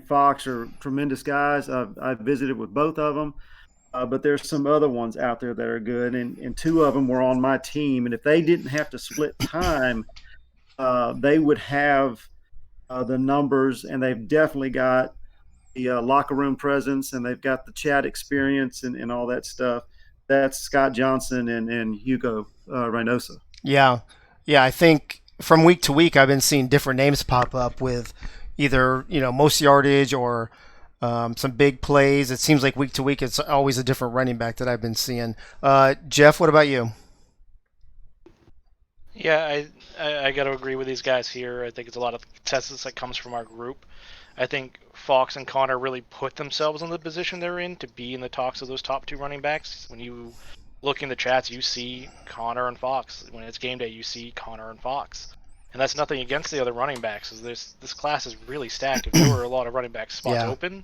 Fox, are tremendous guys. I've visited with both of them, but there's some other ones out there that are good, and two of them were on my team. And if they didn't have to split time, they would have the numbers, and they've definitely got the locker room presence, and they've got the chat experience and all that stuff. That's Scott Johnson and Hugo Reynosa. Yeah. I think from week to week, I've been seeing different names pop up with either, most yardage or some big plays. It seems like week to week, it's always a different running back that I've been seeing. Jeff, what about you? Yeah, I got to agree with these guys here. I think it's a lot of consensus that comes from our group. I think Fox and Connor really put themselves in the position they're in to be in the talks of those top two running backs. When you look in the chats, you see Connor and Fox. When it's game day, you see Connor and Fox. And that's nothing against the other running backs. This class is really stacked. If there were a lot of running back spots open,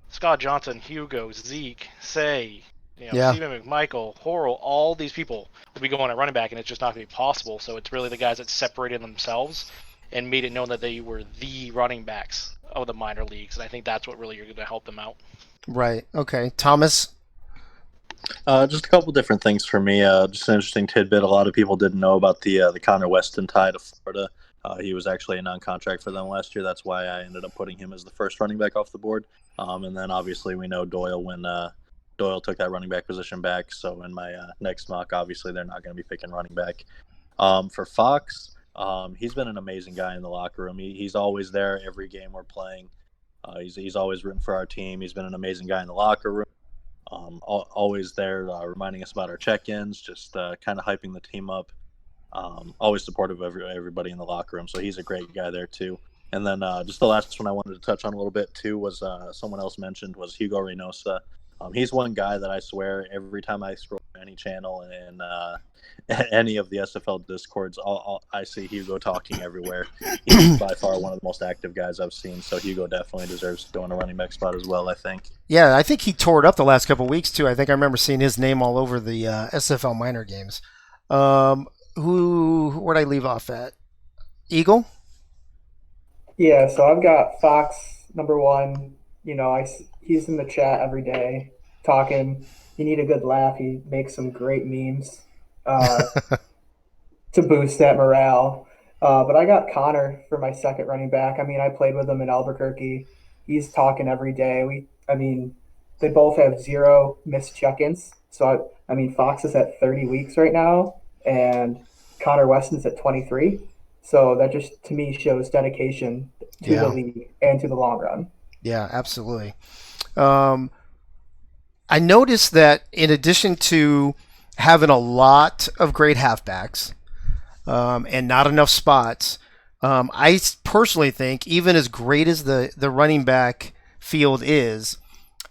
Scott Johnson, Hugo, Zeke, Say, Stephen McMichael, Horrell, all these people will be going at running back, and it's just not going to be possible. So it's really the guys that separated themselves and made it known that they were the running backs of the minor leagues. And I think that's what really you're going to help them out. Right. Okay. Thomas? Just a couple different things for me. Just an interesting tidbit. A lot of people didn't know about the Connor Weston tie to Florida. He was actually a non-contract for them last year. That's why I ended up putting him as the first running back off the board. And then obviously we know Doyle when Doyle took that running back position back. So in my next mock, obviously they're not going to be picking running back. For Fox, he's been an amazing guy in the locker room. He's always there every game we're playing. He's always rooting for our team. He's been an amazing guy in the locker room. Always there, reminding us about our check-ins, just kind of hyping the team up. Always supportive of everybody in the locker room, so he's a great guy there too. And then just the last one I wanted to touch on a little bit too was someone else mentioned was Hugo Reynosa. He's one guy that I swear every time I scroll any channel and any of the SFL discords, I see Hugo talking everywhere. He's by far one of the most active guys I've seen, so Hugo definitely deserves to go in a running back spot as well, I think. Yeah, I think he tore it up the last couple of weeks too. I think I remember seeing his name all over the SFL minor games. Where'd I leave off at? Eagle? Yeah, so I've got Fox number one. He's in the chat every day talking. You need a good laugh. He makes some great memes to boost that morale. But I got Connor for my second running back. I mean, I played with him in Albuquerque. He's talking every day. They both have 0 missed check-ins. So Fox is at 30 weeks right now, and Connor Weston's at 23. So that just to me shows dedication to the league and to the long run. Yeah, absolutely. I noticed that in addition to having a lot of great halfbacks and not enough spots, I personally think even as great as the running back field is,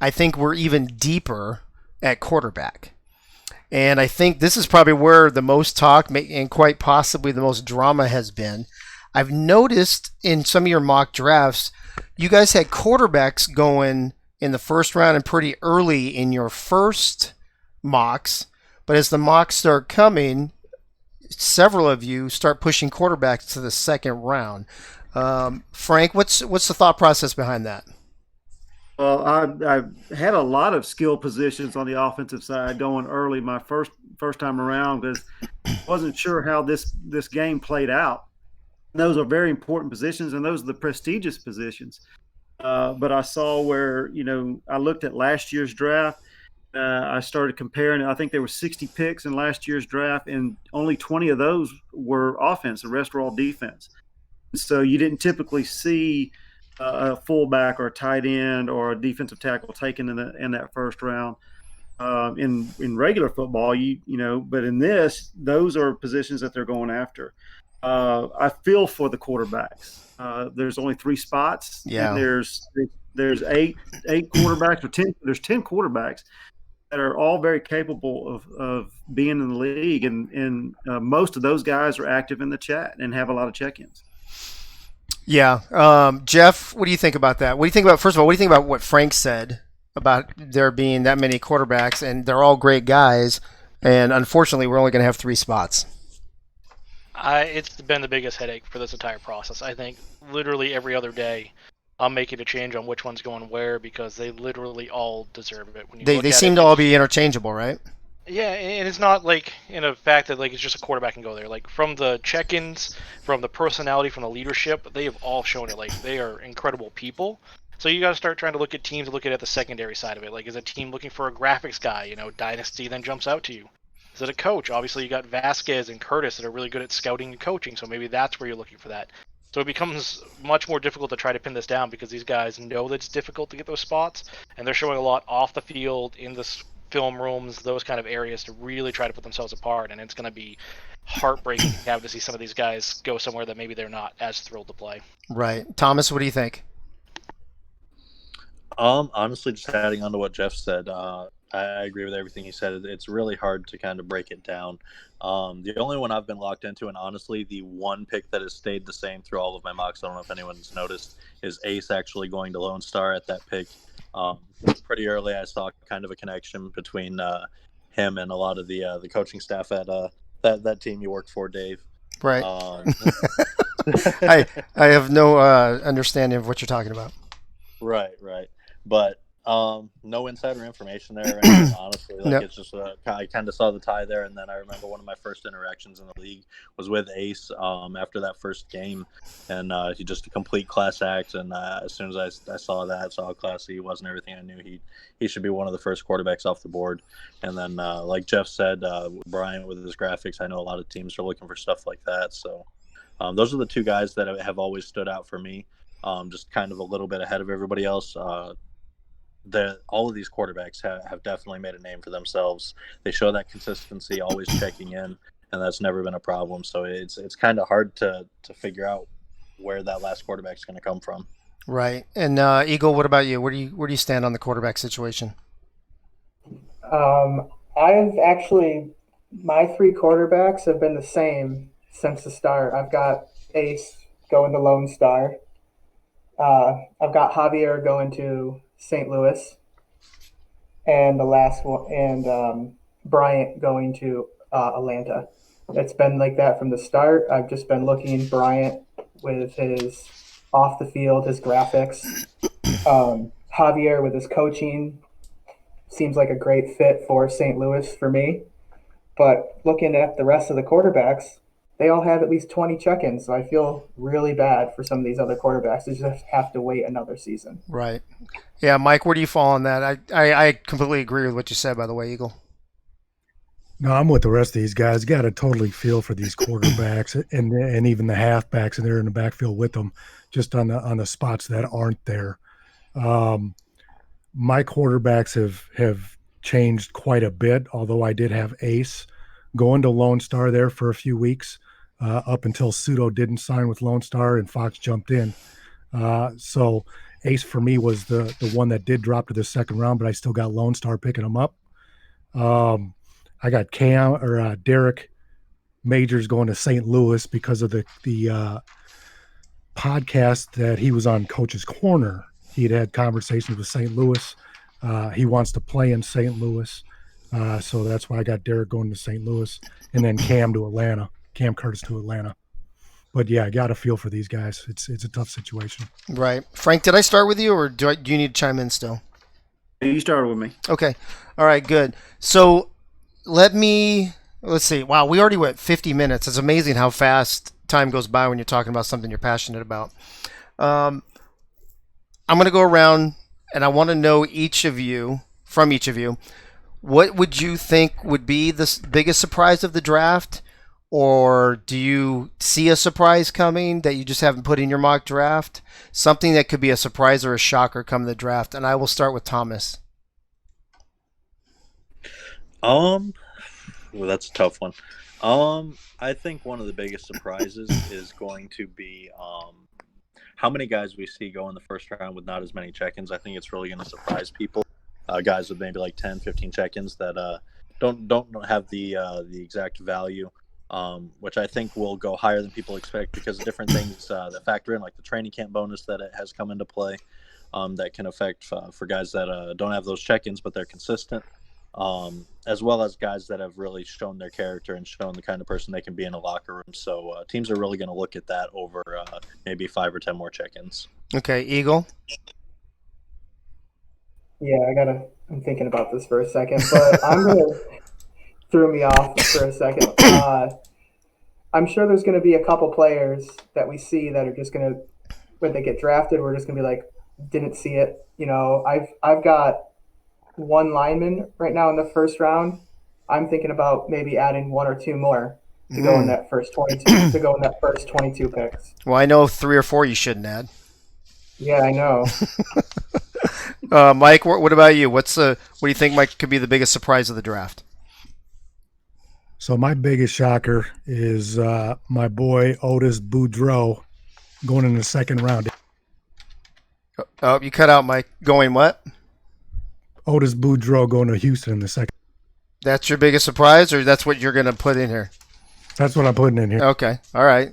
I think we're even deeper at quarterback. And I think this is probably where the most talk and quite possibly the most drama has been. I've noticed in some of your mock drafts, you guys had quarterbacks going in the first round and pretty early in your first mocks. But as the mocks start coming, several of you start pushing quarterbacks to the second round. Frank, what's the thought process behind that? Well, I've had a lot of skill positions on the offensive side going early my first time around because I wasn't sure how this game played out. Those are very important positions, and those are the prestigious positions. But I saw where, I looked at last year's draft. I started comparing. I think there were 60 picks in last year's draft, and only 20 of those were offense. The rest were all defense. So you didn't typically see a fullback or a tight end or a defensive tackle taken in that first round. In regular football, but in this, those are positions that they're going after. I feel for the quarterbacks. There's only 3 spots. Yeah. And there's eight quarterbacks or 10. There's 10 quarterbacks that are all very capable of being in the league, and most of those guys are active in the chat and have a lot of check-ins. Yeah. Jeff, what do you think about that? First of all, what do you think about what Frank said about there being that many quarterbacks and they're all great guys, and unfortunately we're only going to have 3 spots? It's been the biggest headache for this entire process. I think literally every other day I'm making a change on which one's going where because they literally all deserve it. When They seem to all be interchangeable, right? Yeah, and it's not like in a fact that like it's just a quarterback can go there. Like from the check-ins, from the personality, from the leadership, they have all shown it. Like they are incredible people. So you got to start trying to look at teams, look at the secondary side of it. Like is a team looking for a graphics guy? Dynasty then jumps out to you. Is it a coach? Obviously, you got Vasquez and Curtis that are really good at scouting and coaching. So maybe that's where you're looking for that. So it becomes much more difficult to try to pin this down because these guys know that it's difficult to get those spots, and they're showing a lot off the field in the film rooms, those kind of areas to really try to put themselves apart, and it's going to be heartbreaking having to see some of these guys go somewhere that maybe they're not as thrilled to play. Right. Thomas, what do you think? Honestly, just adding on to what Jeff said, I agree with everything he said. It's really hard to kind of break it down. The only one I've been locked into, and honestly, the one pick that has stayed the same through all of my mocks, I don't know if anyone's noticed, is Ace actually going to Lone Star at that pick. Pretty early, I saw kind of a connection between him and a lot of the coaching staff at that team you work for, Dave. Right. I have no understanding of what you're talking about. Right, right. But no insider information there or anything, honestly. Like, No. it's just I kind of saw the tie there, and then I remember one of my first interactions in the league was with Ace after that first game, and he just a complete class act. And as soon as I saw how classy he was and everything, I knew he should be one of the first quarterbacks off the board. And then, like Jeff said, Brian with his graphics, I know a lot of teams are looking for stuff like that. So those are the two guys that have always stood out for me. Just kind of a little bit ahead of everybody else. All of these quarterbacks have definitely made a name for themselves. They show that consistency, always checking in, and that's never been a problem. So it's kind of hard to figure out where that last quarterback's going to come from. Right. And Eagle, what about you? Where do you stand on the quarterback situation? I've actually, my three quarterbacks have been the same since the start. I've got Ace going to Lone Star. I've got Javier going to St. Louis, and the last one, and Bryant going to Atlanta. It's been like that from the start. I've just been looking Bryant with his off the field, his graphics. Javier with his coaching seems like a great fit for St. Louis for me. But looking at the rest of the quarterbacks, they all have at least 20 check-ins. So I feel really bad for some of these other quarterbacks who just have to wait another season. Right. Yeah, Mike, where do you fall on that? I completely agree with what you said, by the way, Eagle. No, I'm with the rest of these guys. Got to totally feel for these quarterbacks and even the halfbacks, and they're in the backfield with them, just on the spots that aren't there. My quarterbacks have changed quite a bit, although I did have Ace going to Lone Star there for a few weeks, up until Pseudo didn't sign with Lone Star and Fox jumped in. So Ace for me was the one that did drop to the second round, but I still got Lone Star picking him up. I got Derek Majors going to St. Louis because of the podcast that he was on, Coach's Corner. He'd had conversations with St. Louis. He wants to play in St. Louis. So that's why I got Derek going to St. Louis, and then Cam Curtis to Atlanta. But yeah, I got a feel for these guys. It's a tough situation. Right. Frank, did I start with you, or do you need to chime in still? You started with me. Okay. All right, good. So let's see. Wow, we already went 50 minutes. It's amazing how fast time goes by when you're talking about something you're passionate about. I'm going to go around, and I want to know from each of you, what would you think would be the biggest surprise of the draft? Or do you see a surprise coming that you just haven't put in your mock draft? Something that could be a surprise or a shocker come the draft. And I will start with Thomas. Well, that's a tough one. I think one of the biggest surprises is going to be how many guys we see go in the first round with not as many check-ins. I think it's really going to surprise people. Guys with maybe like 10, 15 check-ins that don't have the exact value. Which I think will go higher than people expect because of different things that factor in, like the training camp bonus that it has come into play, that can affect for guys that don't have those check-ins but they're consistent, as well as guys that have really shown their character and shown the kind of person they can be in a locker room. So teams are really going to look at that over maybe 5 or 10 more check-ins. Okay, Eagle? Yeah, I'm thinking about this for a second, but I'm going to threw me off for a second. I'm sure there's going to be a couple players that we see that are just going to, when they get drafted, we're just going to be like, didn't see it. You know, I've got one lineman right now in the first round. I'm thinking about maybe adding one or two more to go in that first 22 picks. Well, I know 3 or 4 you shouldn't add. Yeah, I know. Mike, what about you? What do you think, Mike, could be the biggest surprise of the draft? So my biggest shocker is my boy Otis Boudreaux going in the second round. Oh, you cut out, Mike. Going what? Otis Boudreaux going to Houston in the second. That's your biggest surprise, or that's what you're going to put in here? That's what I'm putting in here. Okay. All right.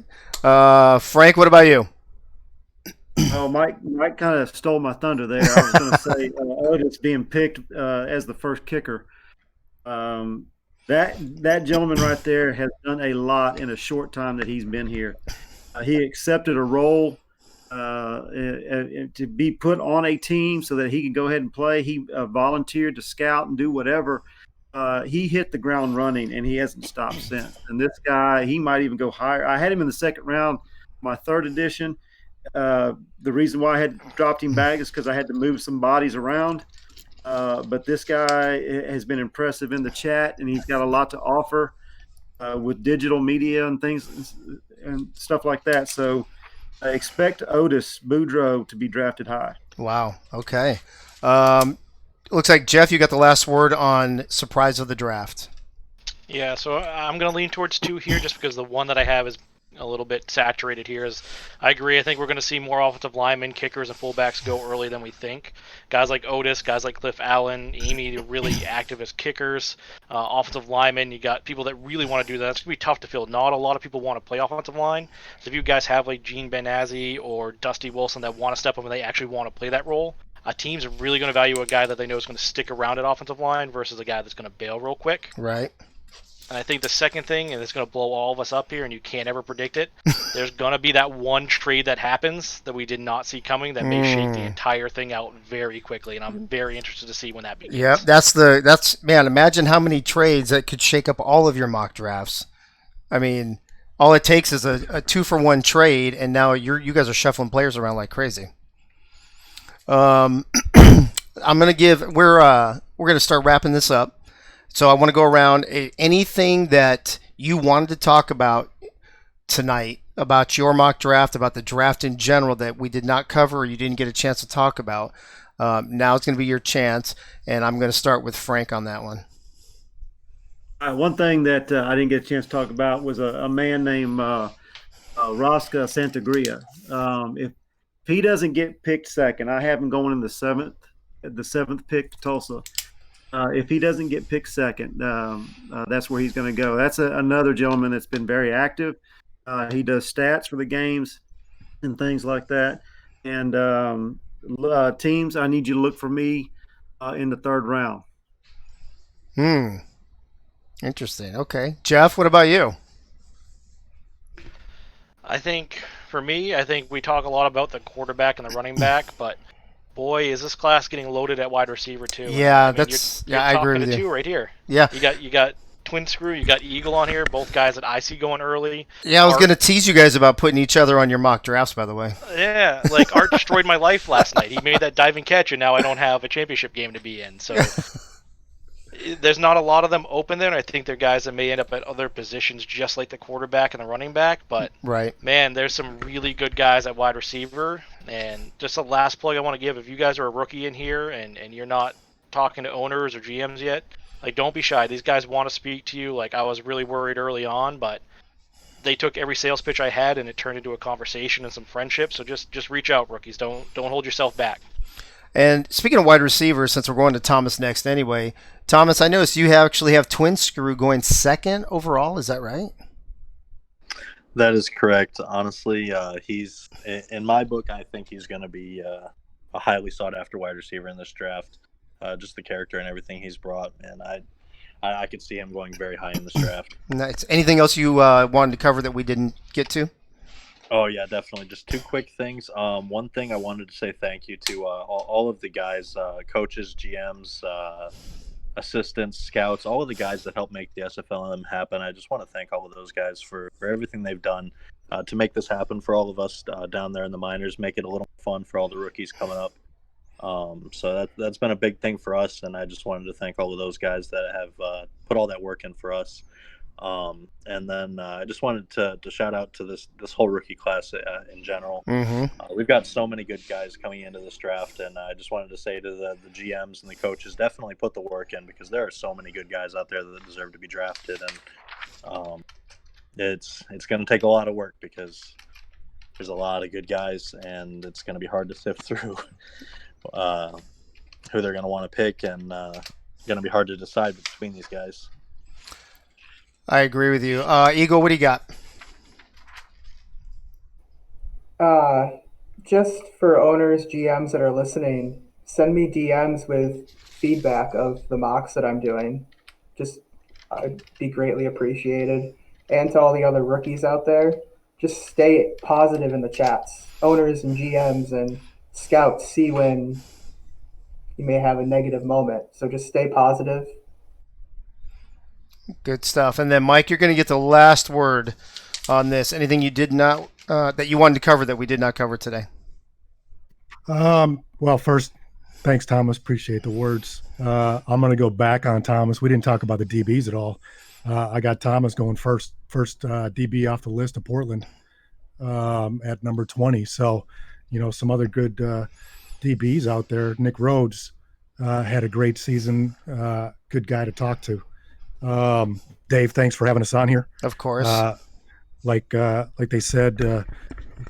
Frank, what about you? Oh, Mike kind of stole my thunder there. I was going to say Otis being picked as the first kicker. That gentleman right there has done a lot in a short time that he's been here. He accepted a role to be put on a team so that he could go ahead and play. He volunteered to scout and do whatever. He hit the ground running, and he hasn't stopped since. And this guy, he might even go higher. I had him in the second round, my third edition. The reason why I had dropped him back is because I had to move some bodies around. But this guy has been impressive in the chat, and he's got a lot to offer with digital media and things and stuff like that. So I expect Otis Boudreaux to be drafted high. Wow. Okay. Looks like, Jeff, you got the last word on surprise of the draft. Yeah, so I'm going to lean towards 2 here just because the one that I have is a little bit saturated here. I agree. I think we're going to see more offensive linemen, kickers, and fullbacks go early than we think. Guys like Otis, guys like Cliff Allen, Amy, really active as kickers. Offensive linemen, you got people that really want to do that. It's going to be tough to fill. Not a lot of people want to play offensive line. So if you guys have like Gene Benazzi or Dusty Wilson that want to step up and they actually want to play that role, a team's really going to value a guy that they know is going to stick around at offensive line versus a guy that's going to bail real quick. Right. And I think the second thing, and it's going to blow all of us up here, and you can't ever predict it, there's going to be that one trade that happens that we did not see coming that may shake the entire thing out very quickly, and I'm very interested to see when that begins. Yep, that's man, imagine how many trades that could shake up all of your mock drafts. I mean, all it takes is a 2-for-1 trade, and now you guys are shuffling players around like crazy. I'm gonna we're gonna start wrapping this up. So I want to go around anything that you wanted to talk about tonight, about your mock draft, about the draft in general that we did not cover or you didn't get a chance to talk about. Now it's going to be your chance, and I'm going to start with Frank on that one. One thing that I didn't get a chance to talk about was a man named Rosca Santagria. If he doesn't get picked second, I have him going in the seventh pick to Tulsa. If he doesn't get picked second, that's where he's going to go. That's another gentleman that's been very active. He does stats for the games and things like that. And teams, I need you to look for me in the third round. Interesting. Okay. Jeff, what about you? I think, for me, we talk a lot about the quarterback and the running back, but boy, is this class getting loaded at wide receiver too. Yeah, you're I agree with you. 2 right here. Yeah. You got Twin Screw, you got Eagle on here, both guys that I see going early. Yeah, I was going to tease you guys about putting each other on your mock drafts, by the way. Yeah, like Art destroyed my life last night. He made that diving catch, and now I don't have a championship game to be in. So there's not a lot of them open there, and I think they're guys that may end up at other positions just like the quarterback and the running back. But, right, man, there's some really good guys at wide receiver. And just a last plug I want to give, if you guys are a rookie in here and you're not talking to owners or GMs yet, like, don't be shy. These guys want to speak to you. Like, I was really worried early on, but they took every sales pitch I had and it turned into a conversation and some friendship. So just reach out, rookies. Don't hold yourself back. And speaking of wide receivers, since we're going to Thomas next anyway, Thomas, I noticed you actually have Twin Screw going second overall. Is that right? That is correct. Honestly, he's, in my book, I think he's going to be a highly sought-after wide receiver in this draft. Just the character and everything he's brought, and I could see him going very high in this draft. Nice. Anything else you wanted to cover that we didn't get to? Oh, yeah, definitely. Just 2 quick things. One thing I wanted to say thank you to all of the guys, coaches, GMs, assistants, scouts, all of the guys that helped make the SFLM happen. I just want to thank all of those guys for everything they've done to make this happen for all of us down there in the minors, make it a little fun for all the rookies coming up. So that's been a big thing for us, and I just wanted to thank all of those guys that have put all that work in for us. And then I just wanted to shout out to this whole rookie class in general. Mm-hmm. We've got so many good guys coming into this draft, and I just wanted to say to the GMs and the coaches, definitely put the work in, because there are so many good guys out there that deserve to be drafted, and it's going to take a lot of work because there's a lot of good guys, and it's going to be hard to sift through who they're going to want to pick, and going to be hard to decide between these guys. I agree with you. Eagle, what do you got? Just for owners, GMs that are listening, send me DMs with feedback of the mocks that I'm doing. Just, I'd be greatly appreciated. And to all the other rookies out there, just stay positive in the chats. Owners and GMs and scouts see when you may have a negative moment. So just stay positive. Good stuff. And then, Mike, you're going to get the last word on this. Anything you did not, that you wanted to cover that we did not cover today? Well, first, thanks, Thomas. Appreciate the words. I'm going to go back on Thomas. We didn't talk about the DBs at all. I got Thomas going first DB off the list of Portland at number 20. So, some other good DBs out there. Nick Rhodes had a great season. Good guy to talk to. Dave, thanks for having us on here. Of course. Like they said,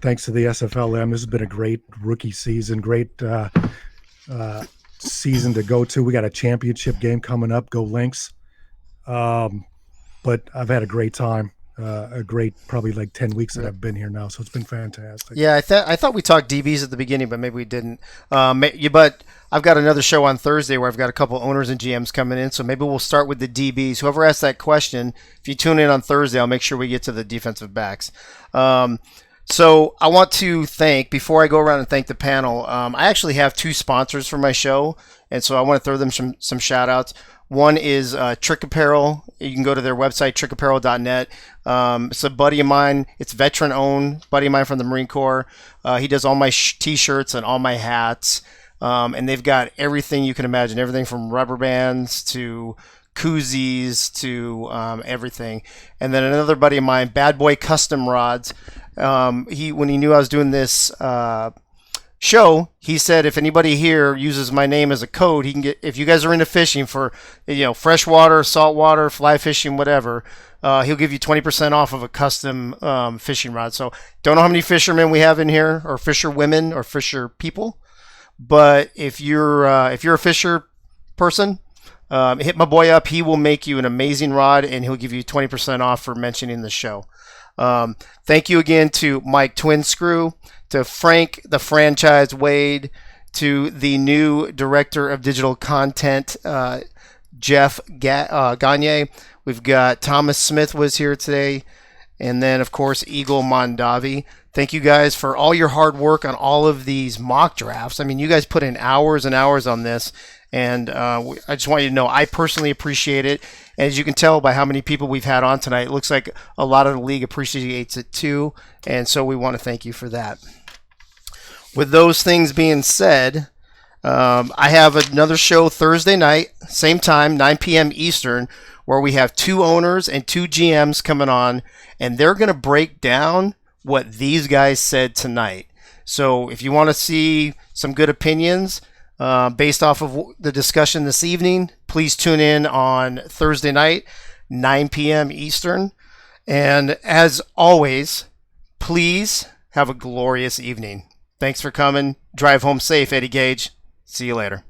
thanks to the SFLM, this has been a great rookie season, great season to go to. We got a championship game coming up. Go Lynx. But I've had a great time. Probably like 10 weeks that I've been here now, so it's been fantastic. Yeah, I thought we talked DBs at the beginning, but maybe we didn't. But I've got another show on Thursday where I've got a couple owners and GMs coming in, so maybe we'll start with the DBs. Whoever asked that question, if you tune in on Thursday, I'll make sure we get to the defensive backs. So I want to thank, before I go around and thank the panel, I actually have two sponsors for my show, and so I want to throw them some shout-outs. One is Trick Apparel. You can go to their website, trickapparel.net. It's a buddy of mine. It's veteran-owned, buddy of mine from the Marine Corps. He does all my T-shirts and all my hats, and they've got everything you can imagine, everything from rubber bands to koozies to everything. And then another buddy of mine, Bad Boy Custom Rods. When he knew I was doing this show, he said if anybody here uses my name as a code, he can get, if you guys are into fishing for freshwater, saltwater, fly fishing, whatever, he'll give you 20% off of a custom fishing rod. So don't know how many fishermen we have in here, or fisher women, or fisher people, but if you're a fisher person, hit my boy up. He will make you an amazing rod, and he'll give you 20% off for mentioning the show. Thank you again to Mike Twin Screw, to Frank the Franchise Wade, to the new Director of Digital Content, Jeff Gagne. We've got Thomas Smith was here today, and then, of course, Eagle Mondavi. Thank you guys for all your hard work on all of these mock drafts. I mean, you guys put in hours and hours on this, and I just want you to know I personally appreciate it. And as you can tell by how many people we've had on tonight, it looks like a lot of the league appreciates it too, and so we want to thank you for that. With those things being said, I have another show Thursday night, same time, 9 p.m. Eastern, where we have two owners and two GMs coming on, and they're going to break down what these guys said tonight. So if you want to see some good opinions based off of the discussion this evening, please tune in on Thursday night, 9 p.m. Eastern. And as always, please have a glorious evening. Thanks for coming. Drive home safe, Eddie Gage. See you later.